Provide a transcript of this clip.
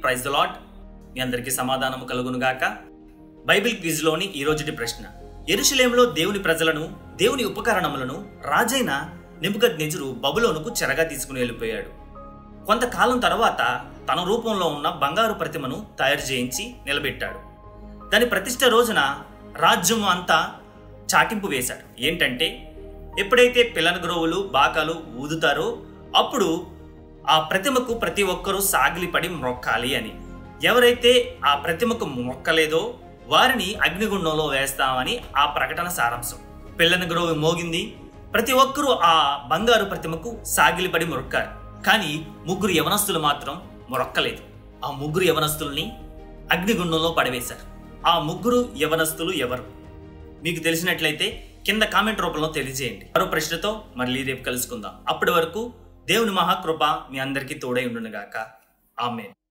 Praise the lord. మీ అందరికీ సమాధానము కలుగునుగాక. బైబిల్ క్విజ్లోని ఈ రోజుటి ప్రశ్న: యెరూషలేములో దేవుని ప్రజలను, దేవుని ఉపకరణములను రాజైన నెబుకద్నెజరు బబులోనుకు చెరగా తీసుకుని వెళ్ళిపోయాడు. కొంతకాలం తర్వాత తన రూపంలో ఉన్న బంగారు ప్రతిమను తయారు చేయించి నిలబెట్టాడు. దాని ప్రతిష్ఠ రోజున రాజ్యం అంతా చాటింపు వేశాడు. ఏంటంటే, ఎప్పుడైతే పిల్లనగ్రోవులు బాకాలు ఊదుతారో అప్పుడు ఆ ప్రతిమకు ప్రతి ఒక్కరూ సాగిలిపడి మొక్కాలి అని. ఎవరైతే ఆ ప్రతిమకు మొక్కలేదో వారిని అగ్నిగుండంలో వేస్తామని ఆ ప్రకటన సారాంశం. పిల్లనగ్రోవు మోగింది. ప్రతి ఒక్కరూ ఆ బంగారు ప్రతిమకు సాగిలిపడి మొక్కారు. కానీ 3 యవనస్తులు మాత్రం మొక్కలేదు. ఆ 3 యవనస్తుల్ని అగ్నిగుండంలో పడవేశారు. ఆ 3 యవనస్తులు ఎవరు? మీకు తెలిసినట్లయితే కింద కామెంట్ రూపంలో తెలియజేయండి. మరో ప్రశ్నతో మళ్ళీ రేపు కలుసుకుందాం. అప్పటి వరకు దేవుని మహాకృప మీ అందరికీ తోడై ఉండునుగాక. ఆమేన్.